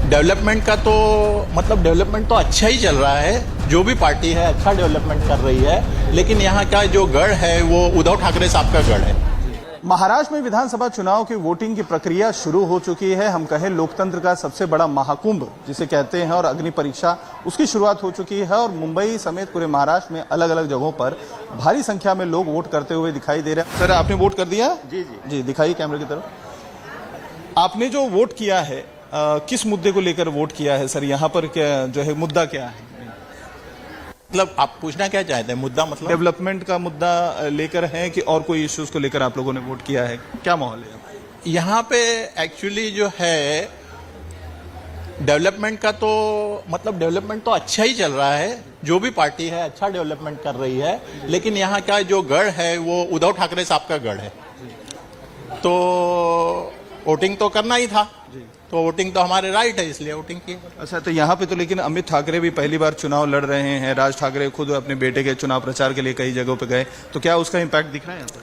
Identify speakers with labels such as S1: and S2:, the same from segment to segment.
S1: Development का तो मतलब डेवलपमेंट तो अच्छा ही चल रहा है। जो भी पार्टी है अच्छा डेवलपमेंट कर रही है, लेकिन यहाँ का जो गढ़ है वो उद्धव ठाकरे साहब का गढ़ है।
S2: महाराष्ट्र में विधानसभा चुनाव की वोटिंग की प्रक्रिया शुरू हो चुकी है। हम कहें लोकतंत्र का सबसे बड़ा महाकुंभ जिसे कहते हैं, और अग्नि परीक्षा उसकी शुरुआत हो चुकी है। और मुंबई समेत पूरे महाराष्ट्र में अलग अलग जगहों पर भारी संख्या में लोग वोट करते हुए दिखाई दे रहे हैं। सर, आपने वोट कर दिया? जी, दिखाइए कैमरे की तरफ। आपने जो वोट किया है, किस मुद्दे को लेकर वोट किया है सर? यहाँ पर क्या जो है मुद्दा क्या है?
S1: मतलब आप पूछना क्या चाहते हैं? मुद्दा मतलब
S2: डेवलपमेंट का मुद्दा लेकर है कि और कोई इश्यूज को लेकर आप लोगों ने वोट किया है? क्या माहौल है
S1: यहाँ पे? एक्चुअली जो है डेवलपमेंट का तो मतलब डेवलपमेंट तो अच्छा ही चल रहा है। जो भी पार्टी है अच्छा डेवलपमेंट कर रही है, लेकिन यहाँ का जो गढ़ है वो उद्धव ठाकरे साहब का गढ़ है। तो वोटिंग तो करना ही था, तो वोटिंग तो हमारे राइट है, इसलिए वोटिंग की।
S2: अच्छा, तो यहाँ पे तो लेकिन अमित ठाकरे भी पहली बार चुनाव लड़ रहे हैं। राज ठाकरे खुद अपने बेटे के चुनाव प्रचार के लिए कई जगहों पे गए, तो क्या उसका इम्पैक्ट दिख रहा है यहाँ पर?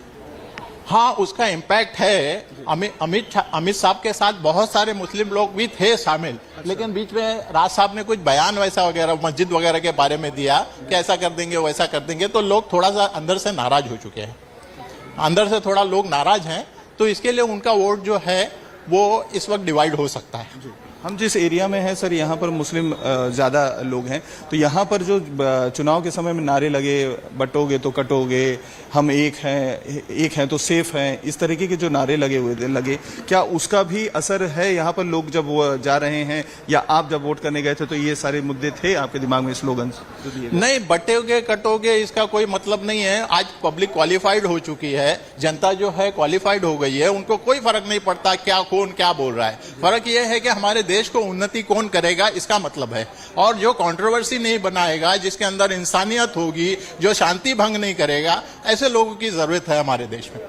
S1: हाँ, उसका इम्पैक्ट है। अमित साहब के साथ बहुत सारे मुस्लिम लोग भी थे शामिल। अच्छा। लेकिन बीच में राज साहब ने कुछ बयान वैसा वगैरह मस्जिद वगैरह के बारे में दिया कि ऐसा कर देंगे वैसा कर देंगे, तो लोग थोड़ा सा अंदर से नाराज हो चुके हैं। अंदर से थोड़ा लोग नाराज हैं, तो इसके लिए उनका वोट जो है वो इस वक्त डिवाइड हो सकता है।
S2: हम जिस एरिया में हैं सर, यहाँ पर मुस्लिम ज़्यादा लोग हैं, तो यहाँ पर जो चुनाव के समय में नारे लगे, बटोगे तो कटोगे, हम एक हैं तो सेफ हैं, इस तरीके के जो नारे लगे, क्या उसका भी असर है यहाँ पर? लोग जब वो जा रहे हैं या आप जब वोट करने गए थे तो ये सारे मुद्दे थे आपके दिमाग में, स्लोगन?
S1: नहीं, बटोगे कटोगे इसका कोई मतलब नहीं है। आज पब्लिक क्वालिफाइड हो चुकी है, जनता जो है क्वालिफाइड हो गई है, उनको कोई फर्क नहीं पड़ता कौन क्या बोल रहा है। फर्क यह है कि हमारे देश को उन्नति कौन करेगा, इसका मतलब है। और जो कंट्रोवर्सी नहीं बनाएगा, जिसके अंदर इंसानियत होगी, जो शांति भंग नहीं करेगा, ऐसे लोगों की जरूरत है हमारे देश में।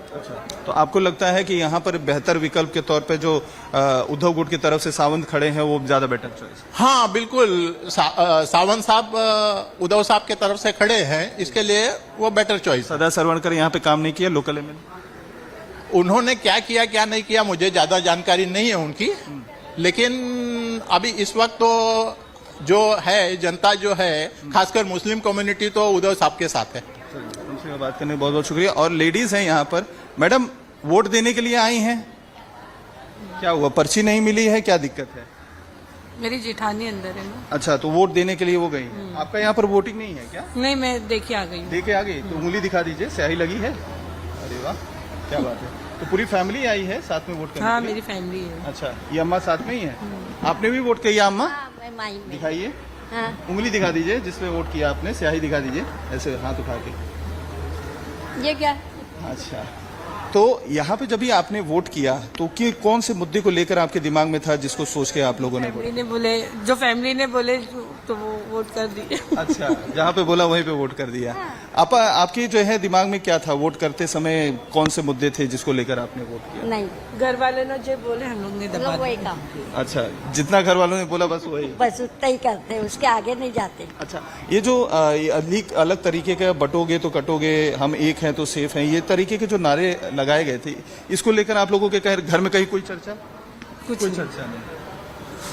S2: तो आपको लगता है कि यहाँ पर बेहतर विकल्प के तौर पे जो उद्धव गुट की तरफ से सावंत खड़े हैं वो ज्यादा बेटर चॉइस?
S1: हाँ बिल्कुल, सावंत साहब उद्धव साहब के तरफ से खड़े हैं, इसके लिए वो बेटर चॉइस।
S2: सदा सरवणकर यहाँ पे काम नहीं किया लोकल एमएलए?
S1: उन्होंने क्या किया क्या नहीं किया मुझे ज्यादा जानकारी नहीं है उनकी, लेकिन अभी इस वक्त तो जो है जनता जो है, खासकर मुस्लिम कम्युनिटी, तो उद्धव साहब के साथ है।
S2: हमसे बात करने बहुत बहुत शुक्रिया। और लेडीज हैं यहाँ पर। मैडम, वोट देने के लिए आई हैं? क्या हुआ, पर्ची नहीं मिली है, क्या दिक्कत है?
S3: मेरी जेठानी अंदर है ना।
S2: अच्छा, तो वोट देने के लिए वो गई। आपका यहाँ पर वोटिंग नहीं है क्या?
S3: नहीं, मैं देखे आ गई।
S2: देखे आ गई? तो उंगली दिखा दीजिए, स्याही लगी है? अरे वाह, क्या बात है। तो पूरी फैमिली आई है साथ में वोट करने?
S3: हाँ, मेरी फैमिली है।
S2: अच्छा, ये अम्मा साथ में ही है? आपने भी वोट किया अम्मा? दिखाइए, उंगली दिखा दीजिए जिसपे वोट किया आपने, स्याही दिखा दीजिए, ऐसे हाथ उठा के।
S3: ये क्या?
S2: अच्छा, तो यहाँ पे जब भी आपने वोट किया तो कौन से मुद्दे को लेकर आपके दिमाग में था जिसको सोच के आप लोगों ने
S3: जो फैमिली ने बोले तो वो वोट कर दिए।
S2: अच्छा, जहाँ पे बोला वहीं पे वोट कर दिया। आपके जो है दिमाग में क्या था वोट करते समय? कौन से मुद्दे थे जिसको लेकर आपने वोट किया?
S3: नहीं, घर वाले ने जो बोले हम लोग ने दबा
S4: वही काम।
S2: अच्छा, जितना घर वालों ने बोला बस वही,
S4: बस उतना ही करते हैं, उसके आगे नहीं जाते।
S2: अच्छा, ये जो अलग तरीके का बटोगे तो कटोगे, हम एक हैं तो सेफ हैं, ये तरीके के जो नारे लगाए गए थे, इसको लेकर आप लोगों के घर में कहीं कोई चर्चा?
S3: कुछ
S2: चर्चा नहीं।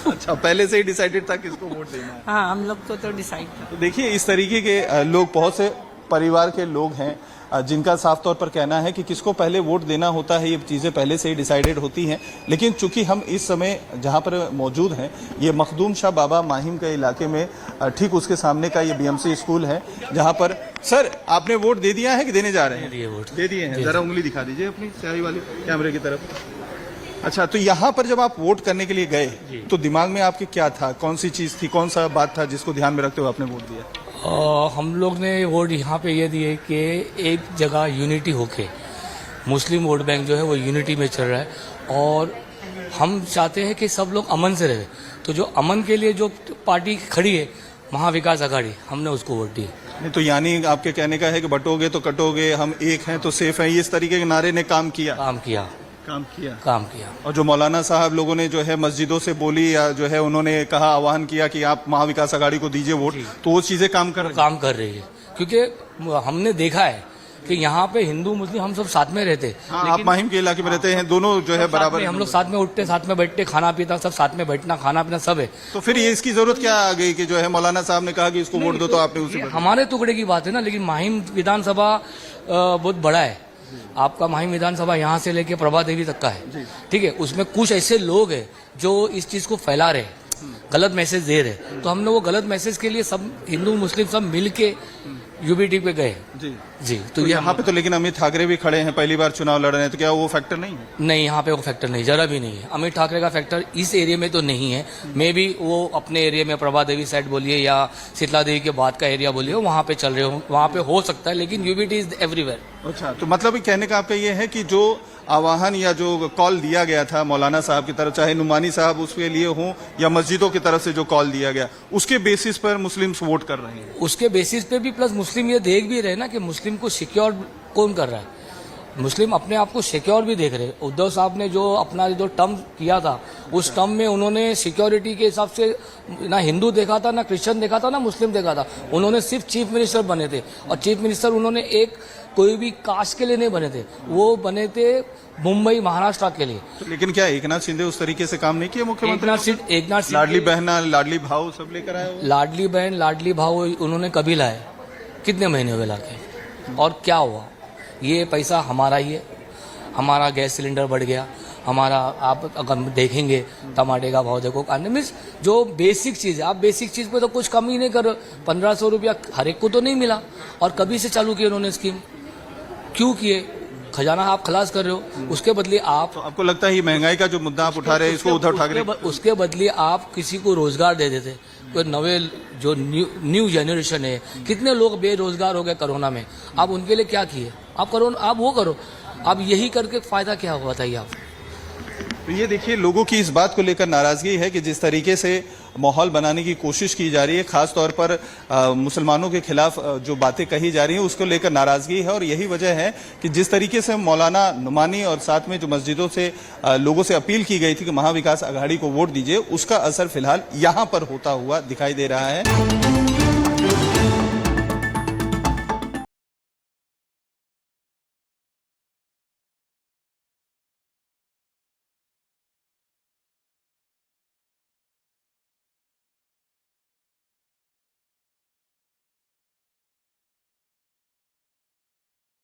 S2: अच्छा, पहले से ही डिसाइडेड था किसको वोट देना है?
S3: हाँ, हम लोग को तो डिसाइड था।
S2: तो देखिए, इस तरीके के लोग, बहुत से परिवार के लोग हैं जिनका साफ तौर पर कहना है कि किसको पहले वोट देना होता है, ये चीज़ें पहले से ही डिसाइडेड होती हैं। लेकिन चूंकि हम इस समय जहां पर मौजूद हैं, ये मखदूम शाह बाबा माहिम के इलाके में, ठीक उसके सामने का ये बीएमसी स्कूल है, जहां पर सर आपने वोट दे दिया है कि देने जा रहे हैं? दे दिए हैं। जरा उंगली दिखा दीजिए अपनी स्याही वाली कैमरे की तरफ। अच्छा, तो यहाँ पर जब आप वोट करने के लिए गए तो दिमाग में आपके क्या था? कौन सी चीज़ थी, कौन सा बात था जिसको ध्यान में रखते हुए आपने वोट दिया?
S5: हम लोग ने वोट यहाँ पे ये दिए कि एक जगह यूनिटी होके, मुस्लिम वोट बैंक जो है वो यूनिटी में चल रहा है, और हम चाहते हैं कि सब लोग अमन से रहे। तो जो अमन के लिए जो पार्टी खड़ी है, महाविकास आघाड़ी, हमने उसको वोट दी।
S2: नहीं, तो यानी आपके कहने का है कि बटोगे तो कटोगे, हम एक हैं तो सेफ हैं, इस तरीके के नारे ने काम किया? काम किया। और जो मौलाना साहब लोगों ने जो है मस्जिदों से बोली, या जो है उन्होंने कहा, आह्वान किया कि आप महाविकास आघाड़ी को दीजिए वोट, तो वो चीजें काम कर रही है?
S5: क्योंकि हमने देखा है कि यहाँ पे हिंदू मुस्लिम हम सब साथ में रहते।
S2: हाँ, आप माहिम के इलाके में रहते हैं, दोनों जो है बराबर,
S5: हम लोग साथ में उठते, साथ में बैठते, खाना पीता, सब साथ में बैठना, खाना पीना सब है।
S2: तो फिर ये इसकी जरूरत क्या आ गई कि जो है मौलाना साहब ने कहा कि इसको वोट दो, तो आपने उसी
S5: ये हमारे टुकड़े की बात है ना, लेकिन माहिम विधानसभा बहुत बड़ा है। आपका माहिम विधानसभा यहाँ से लेके प्रभा देवी तक का है, ठीक है। उसमें कुछ ऐसे लोग हैं जो इस चीज को फैला रहे, गलत मैसेज दे रहे, तो हमने वो गलत मैसेज के लिए सब हिंदू मुस्लिम सब मिलके यूबीटी पे गए जी। तो
S2: यहाँ पे तो लेकिन अमित ठाकरे भी खड़े हैं, पहली बार चुनाव लड़ रहे हैं, तो क्या वो फैक्टर नहीं है?
S5: नहीं, यहाँ पे वो फैक्टर नहीं, जरा भी नहीं है। अमित ठाकरे का फैक्टर इस एरिया में तो नहीं है। मे भी वो अपने एरिया में प्रभा देवी साइड बोलिए या शीतला देवी के बाद का एरिया बोलिए, वहाँ पे चल रहे हो, वहाँ पे हो सकता है, लेकिन यूबीटी इज एवरीवेयर।
S2: अच्छा, तो मतलब कहने का आपका ये है कि जो आह्वान या जो कॉल दिया गया था मौलाना साहब की तरफ, चाहे नुमानी साहब उसके लिए हो या मस्जिदों की तरफ से जो कॉल दिया गया, उसके बेसिस पर मुस्लिम्स वोट कर रहे हैं?
S5: उसके बेसिस पे भी, प्लस मुस्लिम ये देख भी रहे ना कि मुस्लिम को सिक्योर कौन कर रहा है। मुस्लिम अपने आप को सिक्योर भी देख रहे। उद्धव साहब ने जो अपना जो टर्म किया था, उस टर्म में उन्होंने सिक्योरिटी के हिसाब से ना हिंदू देखा था, ना क्रिश्चियन देखा था, ना मुस्लिम देखा था। उन्होंने सिर्फ चीफ मिनिस्टर बने थे, और चीफ मिनिस्टर उन्होंने एक कोई भी कास्ट के लिए नहीं बने थे, वो बने थे मुंबई महाराष्ट्र के लिए।
S2: लेकिन क्या एकनाथ शिंदे उस तरीके से काम नहीं किया? मुख्यमंत्री
S5: एकनाथ
S2: लाडली बहना, लाडली भाव सब लेकर आए?
S5: लाडली बहन, लाडली भाव उन्होंने कभी लाए? कितने महीने हुए लाके? और क्या हुआ? ये पैसा हमारा ही है। हमारा गैस सिलेंडर बढ़ गया, हमारा, आप अगर देखेंगे टमाटे का भाव देखो, मीन्स जो बेसिक चीज़ है, आप बेसिक चीज़ पे तो कुछ कम ही नहीं कर रहे। 1500 रुपया हर एक को तो नहीं मिला, और कभी से चालू किए उन्होंने स्कीम, क्यों किए? खजाना आप खलास कर रहे हो, उसके बदले आप,
S2: तो आपको लगता है ये महंगाई का जो मुद्दा आप उठा रहे हैं, इसको उद्धव ठाकरे
S5: उसके बदले आप किसी को रोजगार दे देते। कोई नवे जो न्यू जनरेशन है, कितने लोग बेरोजगार हो गए कोरोना में, आप उनके लिए क्या किए? आप करो, आप वो करो। आप यही करके फायदा क्या हुआ, बताइए आप।
S2: तो ये देखिए, लोगों की इस बात को लेकर नाराजगी है कि जिस तरीके से माहौल बनाने की कोशिश की जा रही है, खास तौर पर मुसलमानों के खिलाफ जो बातें कही जा रही हैं, उसको लेकर नाराजगी है। और यही वजह है कि जिस तरीके से मौलाना नुमानी और साथ में जो मस्जिदों से लोगों से अपील की गई थी कि महाविकास आघाड़ी को वोट दीजिए, उसका असर फिलहाल यहां पर होता हुआ दिखाई दे रहा है।